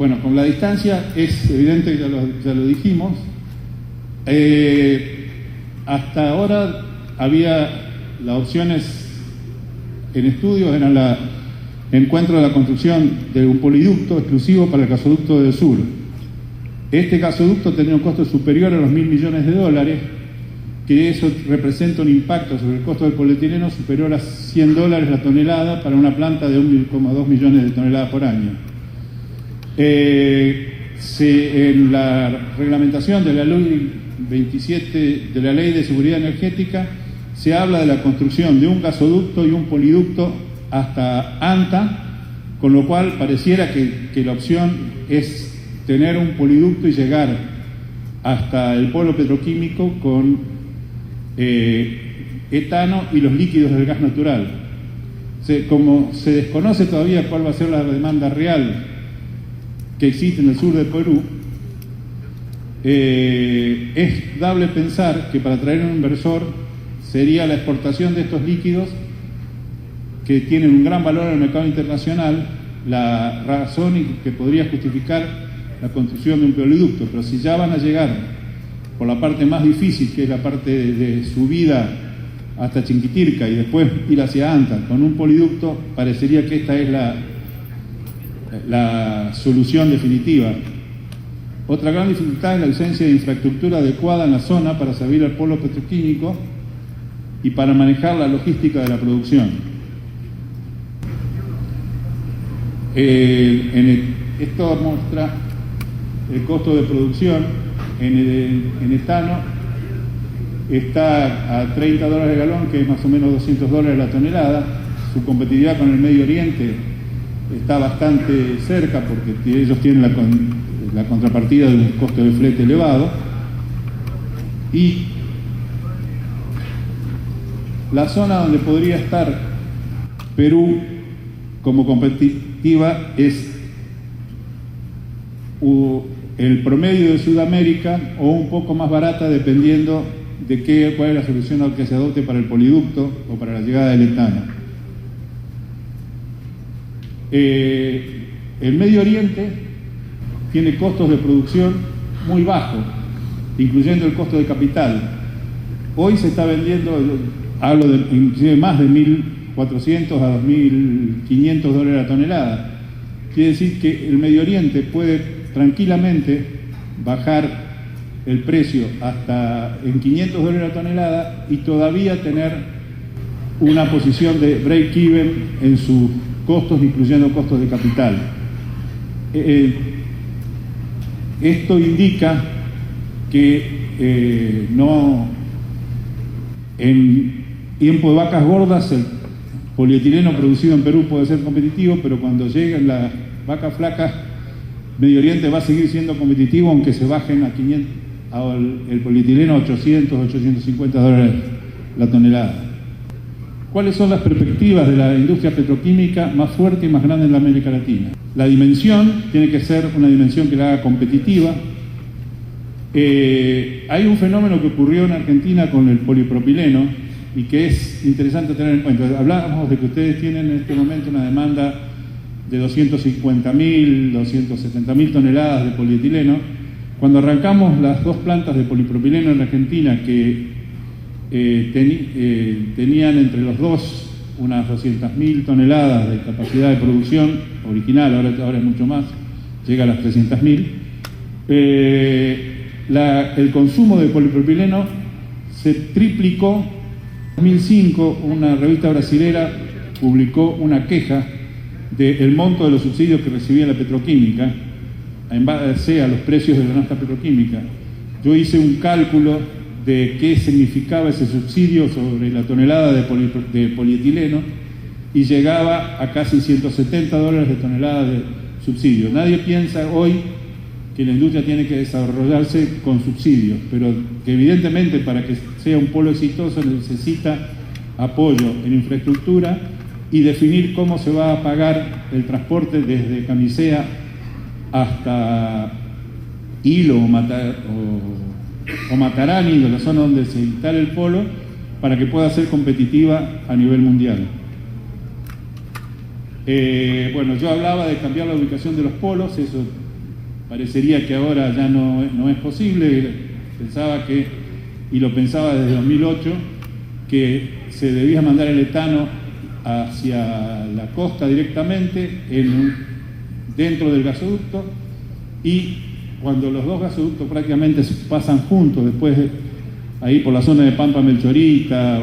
Bueno, con la distancia es evidente, ya lo dijimos. Hasta ahora había las opciones en estudios, eran el encuentro de la construcción de un poliducto exclusivo para el gasoducto del sur. Este gasoducto tenía un costo superior a los $1.000 millones, que eso representa un impacto sobre el costo del polietileno superior a $100 la tonelada para una planta de 1,2 millones de toneladas por año. En la reglamentación de la Ley 27 de la Ley de Seguridad Energética se habla de la construcción de un gasoducto y un poliducto hasta Anta, con lo cual pareciera que la opción es tener un poliducto y llegar hasta el polo petroquímico con etano y los líquidos del gas natural. Como se desconoce todavía cuál va a ser la demanda real que existe en el sur de Perú, es dable pensar que para traer un inversor sería la exportación de estos líquidos que tienen un gran valor en el mercado internacional, la razón que podría justificar la construcción de un poliducto. Pero si ya van a llegar por la parte más difícil, que es la parte de subida hasta Chinquitirca y después ir hacia Anta con un poliducto, parecería que esta es la solución definitiva. Otra gran dificultad es la ausencia de infraestructura adecuada en la zona para servir al polo petroquímico y para manejar la logística de la producción. Esto muestra el costo de producción en etano. Está a $30 el galón, que es más o menos $200 la tonelada. Su competitividad con el Medio Oriente está bastante cerca porque ellos tienen la contrapartida de un costo de flete elevado. Y la zona donde podría estar Perú como competitiva es el promedio de Sudamérica o un poco más barata, dependiendo de cuál es la solución que se adopte para el poliducto o para la llegada del etano. El Medio Oriente tiene costos de producción muy bajos, incluyendo el costo de capital. Hoy se está vendiendo, hablo de inclusive más de $1.400 a $2.500 la tonelada. Quiere decir que el Medio Oriente puede tranquilamente bajar el precio hasta en $500 la tonelada y todavía tener una posición de break-even en sus costos, incluyendo costos de capital. Esto indica que en tiempo de vacas gordas el polietileno producido en Perú puede ser competitivo, pero cuando lleguen las vacas flacas, Medio Oriente va a seguir siendo competitivo, aunque se bajen el polietileno a $800, $850 la tonelada. ¿Cuáles son las perspectivas de la industria petroquímica más fuerte y más grande en la América Latina? La dimensión tiene que ser una dimensión que la haga competitiva. Hay un fenómeno que ocurrió en Argentina con el polipropileno y que es interesante tener en cuenta. Hablábamos de que ustedes tienen en este momento una demanda de 250.000, 270.000 toneladas de polietileno. Cuando arrancamos las dos plantas de polipropileno en Argentina, que tenían entre los dos unas 200.000 toneladas de capacidad de producción original, ahora es mucho más, llega a las 300.000, el consumo de polipropileno se triplicó. En 2005 una revista brasilera publicó una queja del monto de los subsidios que recibía la petroquímica en base a los precios de la nafta petroquímica. Yo hice un cálculo de qué significaba ese subsidio sobre la tonelada de polietileno y llegaba a casi $170 de tonelada de subsidio. Nadie piensa hoy que la industria tiene que desarrollarse con subsidios, pero que evidentemente para que sea un polo exitoso necesita apoyo en infraestructura y definir cómo se va a pagar el transporte desde Camisea hasta Hilo o Matarani, de la zona donde se instala el polo, para que pueda ser competitiva a nivel mundial. Bueno, yo hablaba de cambiar la ubicación de los polos, eso parecería que ahora ya no es posible. Pensaba que, y lo pensaba desde 2008, que se debía mandar el etano hacia la costa directamente, dentro del gasoducto, y cuando los dos gasoductos prácticamente se pasan juntos, después ahí por la zona de Pampa Melchorita,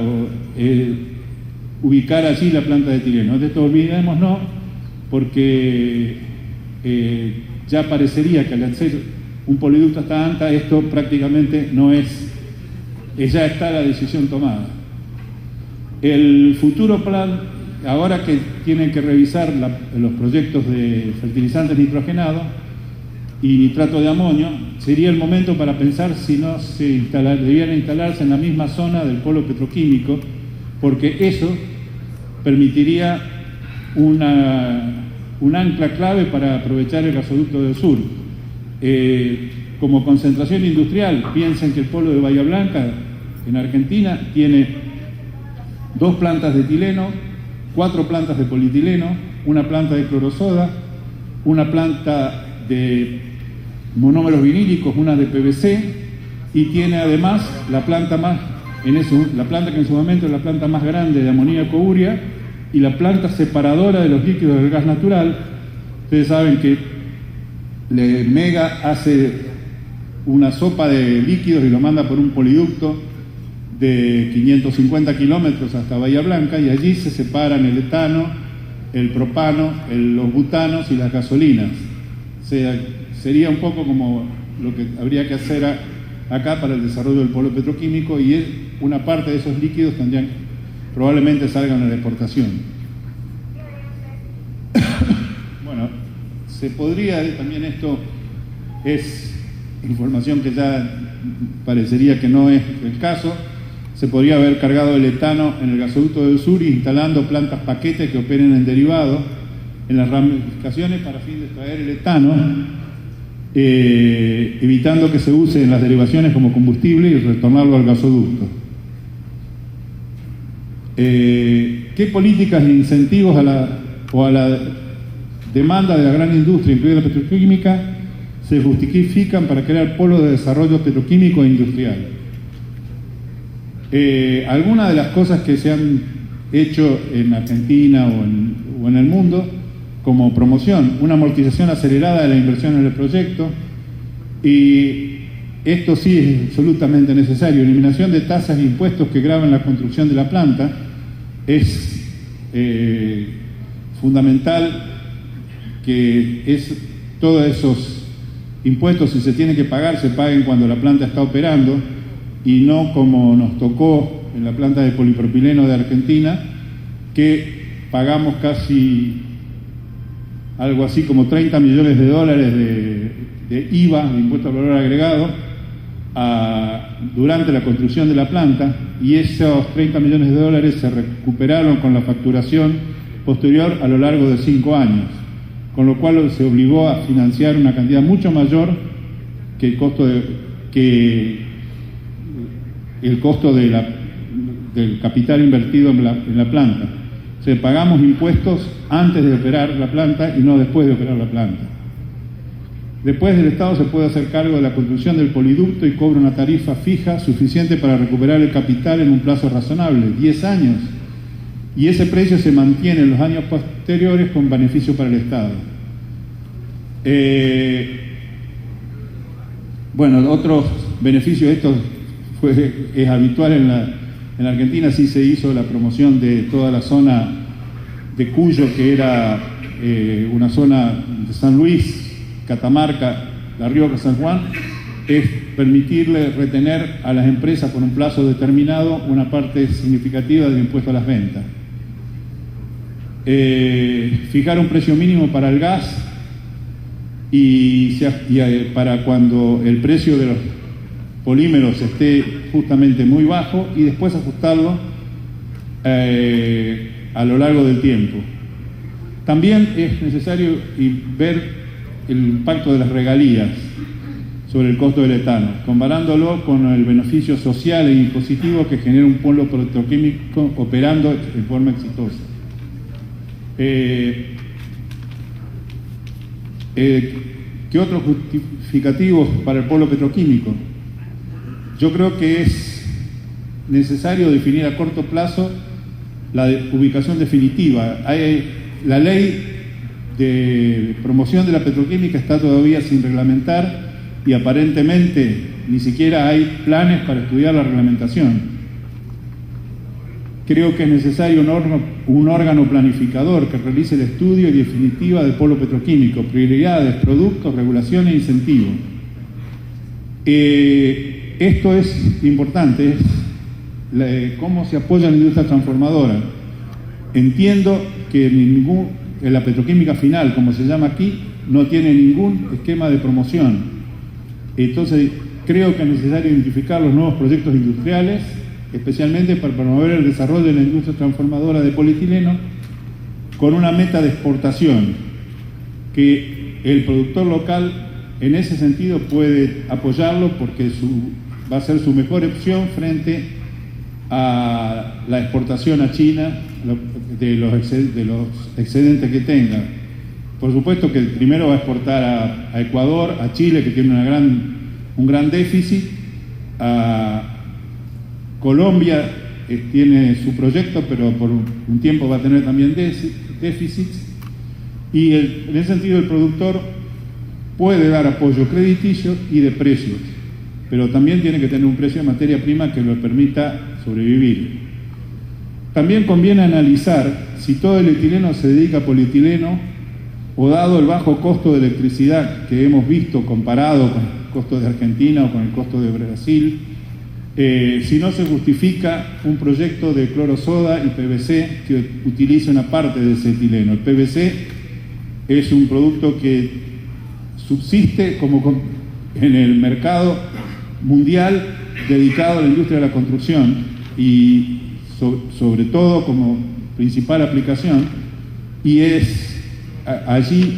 ubicar allí la planta de etileno. De esto olvidémonos, porque ya parecería que al hacer un poliducto hasta Anta, esto prácticamente no es, ya está la decisión tomada. El futuro plan, ahora que tienen que revisar los proyectos de fertilizantes nitrogenados y nitrato de amonio, sería el momento para pensar si no debían instalarse en la misma zona del polo petroquímico, porque eso permitiría un ancla clave para aprovechar el gasoducto del sur. Como concentración industrial, piensen que el polo de Bahía Blanca, en Argentina, tiene 2 plantas de etileno, 4 plantas de polietileno, una planta de clorosoda, una planta de monómeros vinílicos, una de PVC, y tiene además la planta que en su momento es la planta más grande de amoníaco urea y la planta separadora de los líquidos del gas natural. Ustedes saben que Mega hace una sopa de líquidos y lo manda por un poliducto de 550 kilómetros hasta Bahía Blanca, y allí se separan el etano, el propano, los butanos y las gasolinas. O sea, sería un poco como lo que habría que hacer acá para el desarrollo del polo petroquímico, y una parte de esos líquidos probablemente salgan a la exportación. Bueno, se podría, también esto es información que ya parecería que no es el caso, se podría haber cargado el etano en el gasoducto del sur instalando plantas paquete que operen en derivado en las ramificaciones para fin de extraer el etano, evitando que se use en las derivaciones como combustible y retornarlo al gasoducto. ¿Qué políticas e incentivos a la demanda de la gran industria, incluida la petroquímica, se justifican para crear polos de desarrollo petroquímico e industrial? Algunas de las cosas que se han hecho en Argentina o en el mundo, como promoción, una amortización acelerada de la inversión en el proyecto, y esto sí es absolutamente necesario. Eliminación de tasas e impuestos que gravan la construcción de la planta. Es fundamental que todos esos impuestos, si se tienen que pagar, se paguen cuando la planta está operando, y no como nos tocó en la planta de polipropileno de Argentina, que pagamos casi algo así como 30 millones de dólares de IVA, de impuesto al valor agregado, durante la construcción de la planta, y esos 30 millones de dólares se recuperaron con la facturación posterior a lo largo de 5 años, con lo cual se obligó a financiar una cantidad mucho mayor que el costo del capital invertido en la planta. O sea, pagamos impuestos antes de operar la planta y no después de operar la planta. Después, el Estado se puede hacer cargo de la construcción del poliducto y cobra una tarifa fija suficiente para recuperar el capital en un plazo razonable, 10 años. Y ese precio se mantiene en los años posteriores con beneficio para el Estado. Bueno, otros beneficios, esto es habitual en la Argentina. Sí se hizo la promoción de toda la zona de Cuyo, que era una zona de San Luis, Catamarca, La Rioja, San Juan, es permitirle retener a las empresas por un plazo determinado una parte significativa del impuesto a las ventas. Fijar un precio mínimo para el gas y para cuando el precio de los polímeros esté justamente muy bajo, y después ajustarlo a lo largo del tiempo. También es necesario ver el impacto de las regalías sobre el costo del etano, comparándolo con el beneficio social e impositivo que genera un polo petroquímico operando en forma exitosa. ¿Qué otros justificativos para el polo petroquímico? Yo creo que es necesario definir a corto plazo la ubicación definitiva. La ley de promoción de la petroquímica está todavía sin reglamentar y aparentemente ni siquiera hay planes para estudiar la reglamentación. Creo que es necesario un órgano planificador que realice el estudio y definitiva del polo petroquímico, prioridades, productos, regulación e incentivos. Esto es importante, es cómo se apoya la industria transformadora. Entiendo que la petroquímica final, como se llama aquí, no tiene ningún esquema de promoción. Entonces, creo que es necesario identificar los nuevos proyectos industriales, especialmente para promover el desarrollo de la industria transformadora de polietileno con una meta de exportación, que el productor local en ese sentido puede apoyarlo porque va a ser su mejor opción frente a la exportación a China de los excedentes que tenga. Por supuesto que primero va a exportar a Ecuador, a Chile, que tiene un gran déficit, a Colombia tiene su proyecto, pero por un tiempo va a tener también déficits, y en ese sentido el productor puede dar apoyo crediticio y de precios, pero también tiene que tener un precio de materia prima que lo permita sobrevivir. También conviene analizar si todo el etileno se dedica a polietileno o, dado el bajo costo de electricidad que hemos visto comparado con el costo de Argentina o con el costo de Brasil, si no se justifica un proyecto de clorosoda y PVC que utilice una parte de ese etileno. El PVC es un producto que subsiste en el mercado mundial dedicado a la industria de la construcción y sobre todo como principal aplicación, y es allí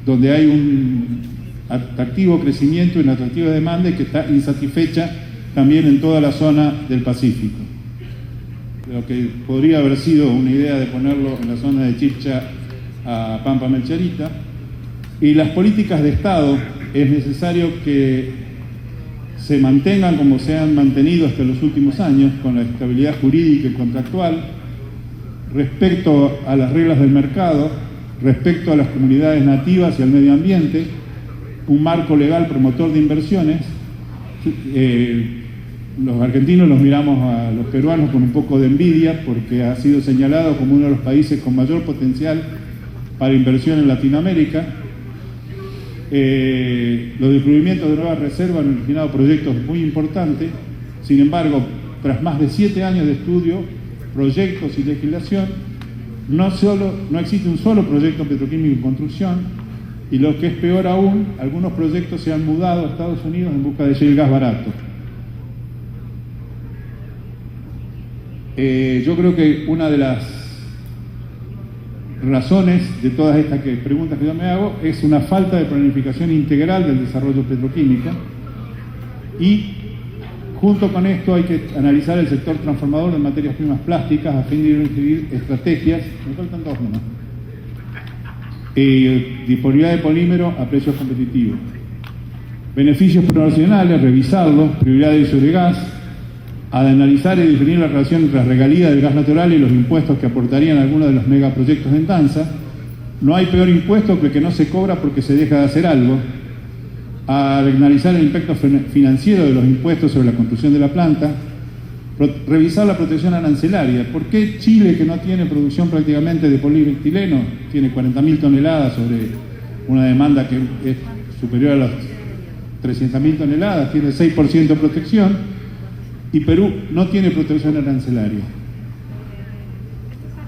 donde hay un atractivo crecimiento y una atractiva demanda y que está insatisfecha también en toda la zona del Pacífico. Lo que podría haber sido una idea de ponerlo en la zona de Chipcha a Pampa Melcharita. Y las políticas de Estado es necesario que se mantengan como se han mantenido hasta los últimos años, con la estabilidad jurídica y contractual, respecto a las reglas del mercado, respecto a las comunidades nativas y al medio ambiente, un marco legal promotor de inversiones. Los argentinos los miramos a los peruanos con un poco de envidia porque ha sido señalado como uno de los países con mayor potencial para inversión en Latinoamérica. Los descubrimientos de nuevas reservas han originado proyectos muy importantes. Sin embargo, tras más de 7 años de estudio, proyectos y legislación, no existe un solo proyecto petroquímico en construcción, y lo que es peor aún, algunos proyectos se han mudado a Estados Unidos en busca de shale gas barato. Yo creo que una de las razones de todas estas preguntas que yo me hago es una falta de planificación integral del desarrollo petroquímico, y junto con esto hay que analizar el sector transformador de materias primas plásticas a fin de decidir estrategias, me faltan 2 nomás, disponibilidad de polímero a precios competitivos, beneficios proporcionales, revisarlos, prioridad de uso de gas, a analizar y definir la relación entre las regalías del gas natural y los impuestos que aportarían algunos de los megaproyectos en danza. No hay peor impuesto que el que no se cobra porque se deja de hacer algo. A analizar el impacto financiero de los impuestos sobre la construcción de la planta. Revisar la protección arancelaria. ¿Por qué Chile, que no tiene producción prácticamente de polietileno, tiene 40.000 toneladas sobre una demanda que es superior a las 300.000 toneladas, tiene 6% de protección? Y Perú no tiene protección arancelaria.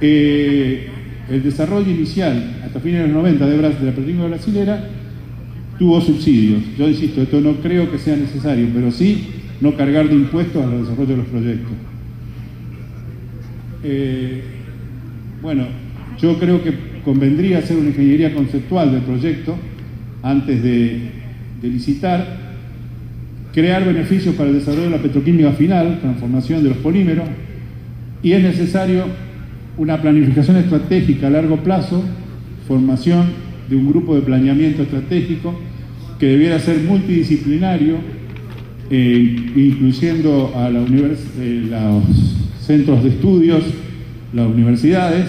El desarrollo inicial, hasta fines de los 90, de la petroquímica brasilera, tuvo subsidios. Yo insisto, esto no creo que sea necesario, pero sí no cargar de impuestos al desarrollo de los proyectos. Bueno, yo creo que convendría hacer una ingeniería conceptual del proyecto antes de licitar, crear beneficios para el desarrollo de la petroquímica final, transformación de los polímeros, y es necesario una planificación estratégica a largo plazo, formación de un grupo de planeamiento estratégico que debiera ser multidisciplinario, incluyendo a los centros de estudios, las universidades,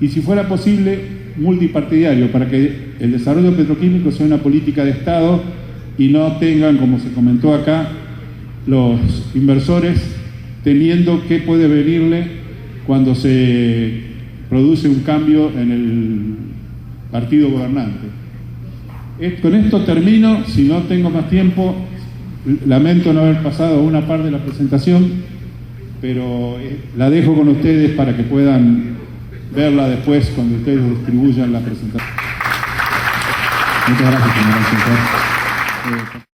y si fuera posible, multipartidario, para que el desarrollo petroquímico sea una política de Estado y no tengan, como se comentó acá, los inversores teniendo qué puede venirle cuando se produce un cambio en el partido gobernante. Con esto termino, si no tengo más tiempo, lamento no haber pasado una parte de la presentación, pero la dejo con ustedes para que puedan verla después cuando ustedes distribuyan la presentación. Muchas gracias, señor asesor.